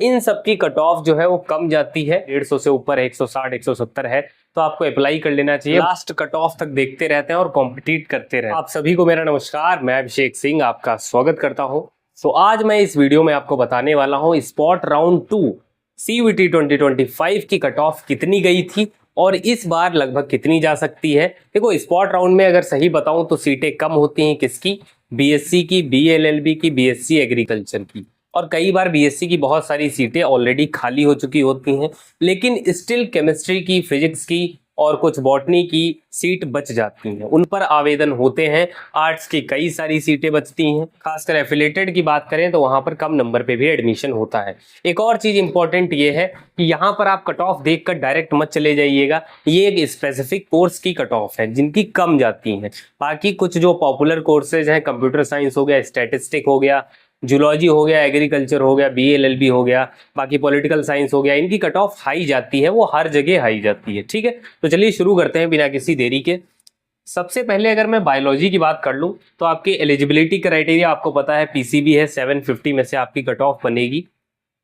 इन सब की cut off जो है वो कम जाती है, 150 से ऊपर 160 170 है तो आपको अप्लाई कर लेना चाहिए। लास्ट कट ऑफ तक देखते रहते हैं और कॉम्पिटिट करते रहते हैं। आप सभी को मेरा नमस्कार, मैं अभिषेक सिंह आपका स्वागत करता हूं। तो आज मैं इस वीडियो में आपको बताने वाला हूं स्पॉट राउंड 2 CUET 2025 की कट ऑफ कितनी गई थी और इस बार लगभग कितनी जा सकती है। देखो, स्पॉट राउंड में अगर सही बताऊं तो सीटें कम होती हैं किसकी, BSc की, BLLB की, BSc एग्रीकल्चर की, और कई बार बीएससी की बहुत सारी सीटें ऑलरेडी खाली हो चुकी होती हैं, लेकिन स्टिल केमिस्ट्री की, फिजिक्स की और कुछ बॉटनी की सीट बच जाती हैं, उन पर आवेदन होते हैं। आर्ट्स की कई सारी सीटें बचती हैं, खासकर एफिलेटेड की बात करें तो वहां पर कम नंबर पे भी एडमिशन होता है। एक और चीज इंपॉर्टेंट ये है कि यहाँ पर आप कट ऑफ देखकर डायरेक्ट मत चले जाइएगा, ये एक स्पेसिफिक कोर्स की कट ऑफ है जिनकी कम जाती हैं। बाकी कुछ जो पॉपुलर कोर्सेज हैं, कंप्यूटर साइंस हो गया, स्टैटिस्टिक हो गया, जूलॉजी हो गया, एग्रीकल्चर हो गया, BLLB हो गया, बाकी पॉलिटिकल साइंस हो गया, इनकी कट ऑफ हाई जाती है, वो हर जगह हाई जाती है। ठीक है, तो चलिए शुरू करते हैं बिना किसी देरी के। सबसे पहले अगर मैं बायोलॉजी की बात कर लूं तो आपकी एलिजिबिलिटी क्राइटेरिया आपको पता है, PCB है, 750 में से आपकी कट ऑफ बनेगी।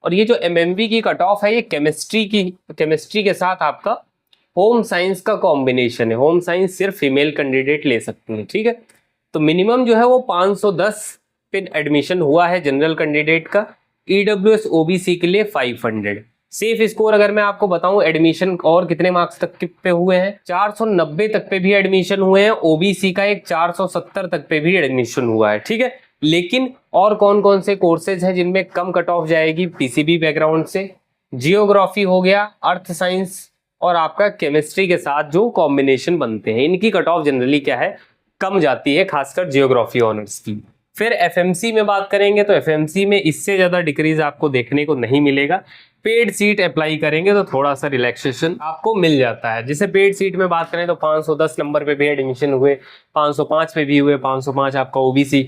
और ये जो MMB की कट ऑफ है, ये केमिस्ट्री के साथ आपका होम साइंस का कॉम्बिनेशन है। होम साइंस सिर्फ फीमेल कैंडिडेट ले सकती हैं। ठीक है, तो मिनिमम जो है वो 510 पे एडमिशन हुआ है जनरल कैंडिडेट का। EWS OBC के लिए 500। सेफ स्कोर अगर मैं आपको बताऊं, एडमिशन और कितने मार्क्स तक पे हुए हैं, 490 तक पे भी एडमिशन हुए हैं। OBC का एक 470 तक पे भी एडमिशन हुआ है। ठीक है, लेकिन और कौन कौन से कोर्सेज हैं जिनमें कम कट ऑफ जाएगी PCB बैकग्राउंड से? जियोग्राफी हो गया, अर्थ साइंस और आपका केमिस्ट्री के साथ जो कॉम्बिनेशन बनते हैं, इनकी कट ऑफ जनरली क्या है, कम जाती है, खासकर जियोग्राफी ऑनर्स की। फिर FMC में बात करेंगे तो FMC में इससे ज्यादा डिक्रीज आपको देखने को नहीं मिलेगा। पेड सीट अप्लाई करेंगे तो थोड़ा सा रिलैक्सेशन आपको मिल जाता है। जैसे पेड सीट में बात करें तो 510 नंबर पे भी एडमिशन हुए, 505 पे भी हुए, 505 आपका OBC,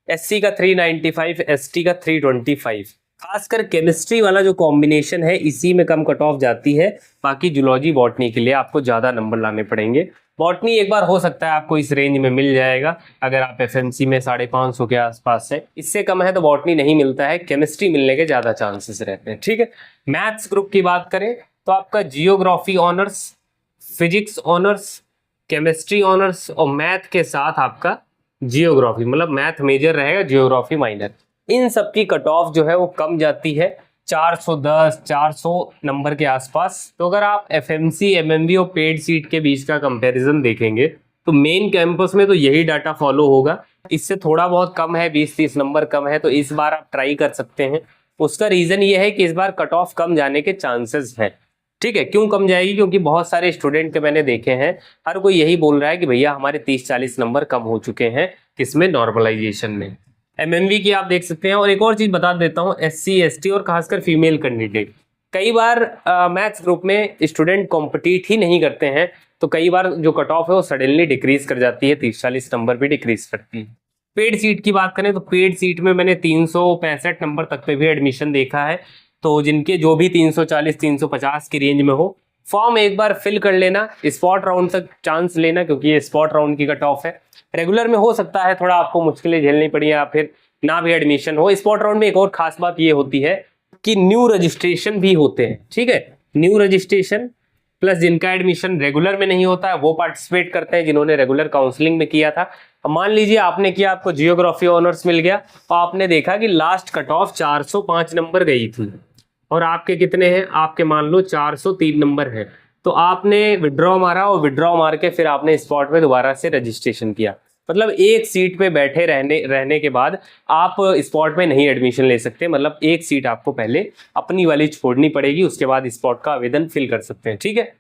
SC का 395, ST का 325। खासकर केमिस्ट्री वाला जो कॉम्बिनेशन है, इसी में कम कट ऑफ जाती है। बाकी जूलॉजी बॉटनी के लिए आपको ज्यादा नंबर लाने पड़ेंगे। बॉटनी एक बार हो सकता है आपको इस रेंज में मिल जाएगा अगर आप FMC में 550 के आसपास है, इससे कम है तो बॉटनी नहीं मिलता है। केमिस्ट्री मिलने के ज्यादा चांसेस रहते हैं। ठीक है, मैथ्स ग्रुप की बात करें तो आपका geography honours, physics honours, chemistry honours और मैथ के साथ आपका जियोग्राफी, मतलब मैथ मेजर रहेगा, जियोग्राफी माइनर, इन सब की कट ऑफ जो है वो कम जाती है 410 400 नंबर के आसपास। तो अगर आप FMC MMB और पेड सीट के बीच का कंपैरिजन देखेंगे तो मेन कैंपस में तो यही डाटा फॉलो होगा। इससे थोड़ा बहुत कम है, 20-30 नंबर कम है, तो इस बार आप ट्राई कर सकते हैं। उसका रीजन ये है कि इस बार कट ऑफ कम जाने के चांसेस हैं। ठीक है, क्यों कम जाएगी? क्योंकि बहुत सारे स्टूडेंट के मैंने देखे हैं, हर कोई यही बोल रहा है कि भैया हमारे 30-40 नंबर कम हो चुके हैं, किसमें, नॉर्मलाइजेशन में। MMV की आप देख सकते हैं। और एक और चीज बता देता हूँ, SC ST और खासकर फीमेल कैंडिडेट, कई बार मैथ्स ग्रुप में स्टूडेंट कॉम्पिटिट ही नहीं करते हैं, तो कई बार जो कट ऑफ है वो सडनली डिक्रीज कर जाती है, 30-40 नंबर भी डिक्रीज करती है। पेड सीट की बात करें तो पेड सीट में मैंने 365 नंबर तक पे भी एडमिशन देखा है। तो जिनके जो भी 340 350 की रेंज में हो, फॉर्म एक बार फिल कर लेना, स्पॉट राउंड तक चांस लेना, क्योंकि ये स्पॉट राउंड की कट ऑफ है। रेगुलर में हो सकता है थोड़ा आपको मुश्किलें झेलनी पड़ी या फिर ना भी एडमिशन हो। स्पॉट राउंड में एक और खास बात ये होती है कि न्यू रजिस्ट्रेशन भी होते हैं। ठीक है, न्यू रजिस्ट्रेशन प्लस जिनका एडमिशन रेगुलर में नहीं होता है वो पार्टिसिपेट करते हैं, जिन्होंने रेगुलर काउंसलिंग में किया था। अब मान लीजिए आपने किया, आपको जियोग्राफी ऑनर्स मिल गया और आपने देखा कि लास्ट कट ऑफ 405 नंबर गई थी और आपके कितने हैं, आपके मान लो 403 नंबर है, तो आपने विड्रॉ मारा और विड्रॉ मार के फिर आपने स्पॉट में दोबारा से रजिस्ट्रेशन किया। मतलब एक सीट पे बैठे रहने के बाद आप स्पॉट में नहीं एडमिशन ले सकते, मतलब एक सीट आपको पहले अपनी वाली छोड़नी पड़ेगी, उसके बाद स्पॉट का आवेदन फिल कर सकते हैं। ठीक है,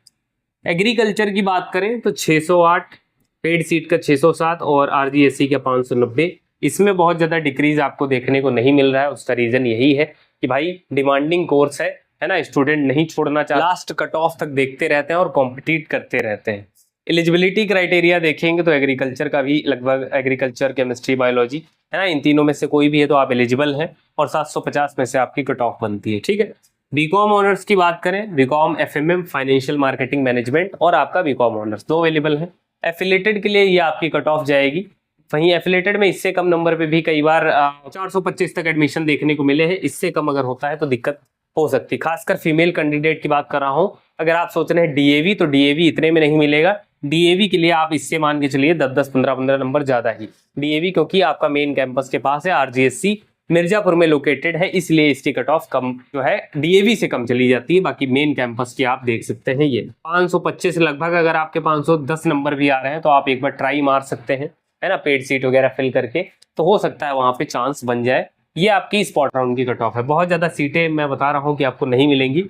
एग्रीकल्चर की बात करें तो 608, पेड सीट का 607 और RGSC का 590। इसमें बहुत ज़्यादा डिक्रीज आपको देखने को नहीं मिल रहा है। उसका रीज़न यही है कि भाई डिमांडिंग कोर्स है ना, स्टूडेंट नहीं छोड़ना चाहते, लास्ट कट ऑफ तक देखते रहते हैं और कॉम्पिटिट करते रहते हैं। एलिजिबिलिटी क्राइटेरिया देखेंगे तो एग्रीकल्चर का भी लगभग, एग्रीकल्चर, केमिस्ट्री, बायोलॉजी है ना, इन तीनों में से कोई भी है तो आप एलिजिबल हैं और 750 में से आपकी कट ऑफ बनती है। ठीक है, बीकॉम ऑनर्स की बात करें, BCom FMM financial marketing management और आपका बीकॉम ऑनर्स, दो अवेलेबल है। एफिलेटेड के लिए ये आपकी कट ऑफ जाएगी। वहीं एफिलेटेड में इससे कम नंबर पे भी कई बार 425 तक एडमिशन देखने को मिले हैं। इससे कम अगर होता है तो दिक्कत हो सकती है। खासकर फीमेल कैंडिडेट की बात कर रहा हूँ। अगर आप सोच रहे हैं डीएवी, तो डीएवी इतने में नहीं मिलेगा। डीएवी के लिए आप इससे मान के चलिए 10-10, 15-15 नंबर ज्यादा ही डीएवी, क्योंकि आपका मेन कैंपस के पास है। आरजीएससी मिर्जापुर में लोकेटेड है, इसलिए इसकी कट ऑफ कम जो है डीएवी से कम चली जाती है। बाकी मेन कैंपस की आप देख सकते हैं ये 525 लगभग। अगर आपके 510 नंबर भी आ रहे हैं तो आप एक बार ट्राई मार सकते हैं, है ना, पेड सीट वगैरह फिल करके, तो हो सकता है वहां पे चांस बन जाए। ये आपकी स्पॉट राउंड की कट ऑफ है। बहुत ज्यादा सीटें मैं बता रहा हूँ कि आपको नहीं मिलेंगी,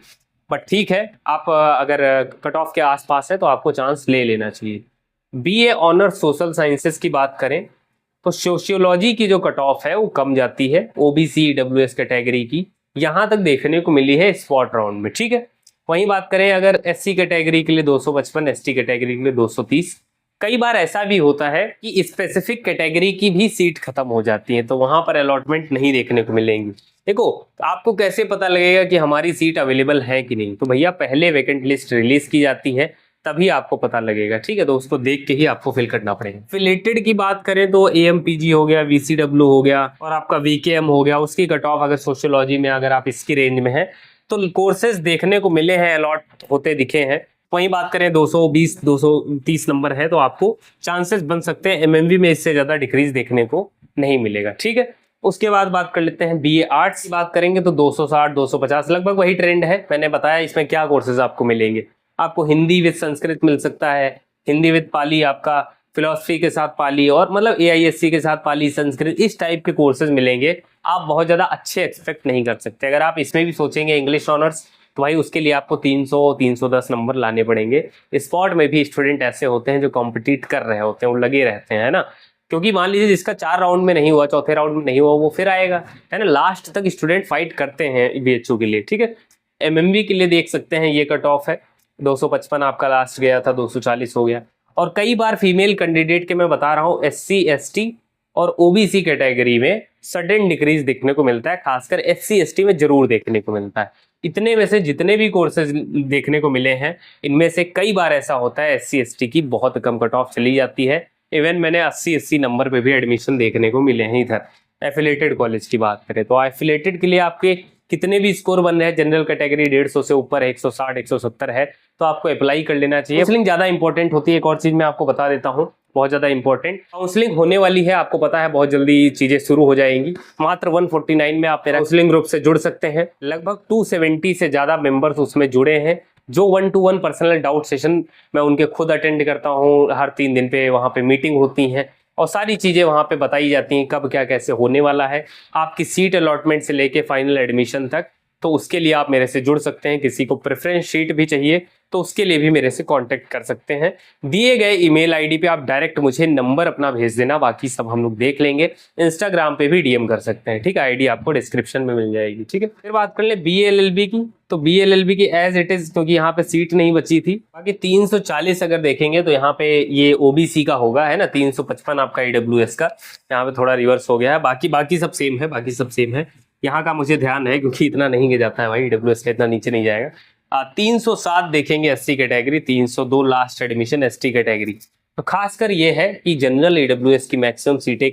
बट ठीक है, आप अगर कट ऑफ के आसपास है तो आपको चांस ले लेना चाहिए। बीए ऑनर सोशल साइंसेस की बात करें तो सोशियोलॉजी की जो कट ऑफ है वो कम जाती है ओबीसी ईडब्ल्यूएस कैटेगरी की, यहां तक देखने को मिली है स्पॉट राउंड में, ठीक है। वहीं बात करें अगर एससी कैटेगरी के लिए 255, एसटी कैटेगरी के लिए 230। कई बार ऐसा भी होता है कि स्पेसिफिक कैटेगरी की भी सीट खत्म हो जाती है, तो वहां पर अलॉटमेंट नहीं देखने को मिलेंगी। देखो, आपको कैसे पता लगेगा कि हमारी सीट अवेलेबल है कि नहीं? तो भैया पहले वैकेंट लिस्ट रिलीज की जाती है, तभी आपको पता लगेगा, ठीक है। तो उसको देख के ही आपको फिल करना पड़ेगा। एफिलेटेड की बात करें तो एएमपीजी हो गया, वीसीडब्ल्यू हो गया और आपका वीकेएम हो गया, उसकी कट ऑफ अगर सोशियोलॉजी में अगर आप इसकी रेंज में है तो कोर्सेज देखने को मिले हैं, अलॉट होते दिखे हैं। वहीं बात करें 220, 230 नंबर है तो आपको चांसेस बन सकते हैं एमएमवी में इससे ज्यादा डिक्रीज देखने को नहीं मिलेगा, ठीक है। उसके बाद बात कर लेते हैं बीए आर्ट्स की बात करेंगे तो 260, 250 लगभग वही ट्रेंड है। मैंने बताया इसमें क्या कोर्सेज आपको मिलेंगे। आपको हिंदी विद संस्कृत मिल सकता है, हिंदी विद पाली, आपका फिलोसफी के साथ पाली, और मतलब एआईएससी के साथ पाली संस्कृत, इस टाइप के कोर्सेज मिलेंगे। आप बहुत ज़्यादा अच्छे एक्सपेक्ट नहीं कर सकते। अगर आप इसमें भी सोचेंगे इंग्लिश ऑनर्स, तो भाई उसके लिए आपको 300, 310 नंबर लाने पड़ेंगे। स्पॉट में भी स्टूडेंट ऐसे होते हैं जो कॉम्पिटिट कर रहे होते हैं, वो लगे रहते हैं, है ना। क्योंकि मान लीजिए जिसका 4 राउंड में नहीं हुआ, चौथे राउंड में नहीं हुआ, वो फिर आएगा, है ना। लास्ट तक स्टूडेंट फाइट करते हैं बीएचयू के लिए, ठीक है। एमएमबी के लिए देख सकते हैं ये कट ऑफ है 255, आपका लास्ट गया था 240 हो गया। और कई बार फीमेल कैंडिडेट के मैं बता रहा हूँ एससी, एसटी और ओबीसी कैटेगरी में सडन डिक्रीज देखने को मिलता है, खासकर एससी एसटी में जरूर देखने को मिलता है। इतने में से जितने भी कोर्सेज देखने को मिले हैं, इनमें से कई बार ऐसा होता है एससी एसटी की बहुत कम कट ऑफ चली जाती है। इवन मैंने 80-80 नंबर पे भी एडमिशन देखने को मिले हैं इधर। एफिलेटेड कॉलेज की बात करें तो एफिलेटेड के लिए आपके कितने भी स्कोर बन रहे हैं, जनरल कैटेगरी 150 से ऊपर है, 160, 170 है, तो आपको अप्लाई कर लेना चाहिए। काउंसलिंग ज्यादा इंपॉर्टेंट होती है। एक और चीज मैं आपको बता देता हूँ, बहुत ज्यादा इंपॉर्टेंट काउंसलिंग होने वाली है, आपको पता है बहुत जल्दी चीजें शुरू हो जाएंगी। मात्र 149 में आप मेरा काउंसलिंग ग्रुप से जुड़ सकते हैं। लगभग 270 से ज्यादा मेंबर्स उसमें जुड़े हैं, जो 1-to-1 पर्सनल डाउट सेशन मैं उनके खुद अटेंड करता हूँ। हर 3 दिन पे वहाँ पे मीटिंग होती है और सारी चीजें वहाँ पे बताई जाती हैं, कब क्या कैसे होने वाला है, आपकी सीट अलॉटमेंट से लेके फाइनल एडमिशन तक। तो उसके लिए आप मेरे से जुड़ सकते हैं। किसी को प्रेफरेंस शीट भी चाहिए तो उसके लिए भी मेरे से कांटेक्ट कर सकते हैं। दिए गए ईमेल आईडी पे आप डायरेक्ट मुझे नंबर अपना भेज देना, बाकी सब हम लोग देख लेंगे। इंस्टाग्राम पे भी डीएम कर सकते हैं, ठीक है। आईडी आपको डिस्क्रिप्शन में मिल जाएगी, ठीक है। फिर बात कर ले बीएलएलबी की, तो बीएलएलबी की एज इट इज, क्योंकि यहाँ पे सीट नहीं बची थी। बाकी 340 अगर देखेंगे तो यहाँ पे ये ओबीसी का होगा, है ना। 355 आपका ईडब्ल्यूएस का, यहाँ पे थोड़ा रिवर्स हो गया है। बाकी सब सेम है, बाकी सब सेम है। यहाँ का मुझे ध्यान है क्योंकि इतना नहीं गिर जाता है भाई, ईडब्ल्यूएस का इतना नीचे नहीं जाएगा। 307 देखेंगे SC category, 302 last admission ST category. तो खासकर ये है कि जनरल ईडब्ल्यूएस की मैक्सिमम सीटें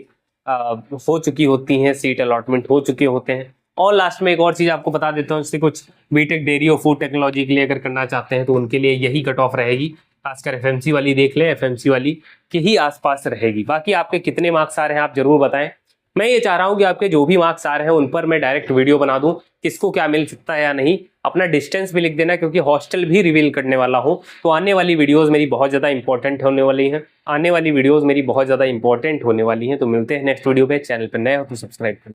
हो चुकी होती हैं, सीट अलॉटमेंट हो चुके होते हैं। और लास्ट में एक और चीज आपको बता देता हूँ, जैसे कुछ बीटेक डेयरी और फूड टेक्नोलॉजी के लिए अगर करना चाहते हैं तो उनके लिए यही कट ऑफ रहेगी। खासकर एफएमसी वाली देख लें, एफएमसी वाली के ही आसपास रहेगी। बाकी आपके कितने मार्क्स आ रहे हैं आप जरूर बताएं। मैं ये चाह रहा हूं कि आपके जो भी मार्क्स आ रहे हैं उन पर मैं डायरेक्ट वीडियो बना दूं, किसको क्या मिल सकता है या नहीं। अपना डिस्टेंस भी लिख देना, क्योंकि हॉस्टल भी रिवील करने वाला हूं। तो आने वाली वीडियोस मेरी बहुत ज़्यादा इंपॉर्टेंट होने वाली हैं, तो मिलते हैं नेक्स्ट वीडियो पे। चैनल पर नए हो तो सब्सक्राइब करें।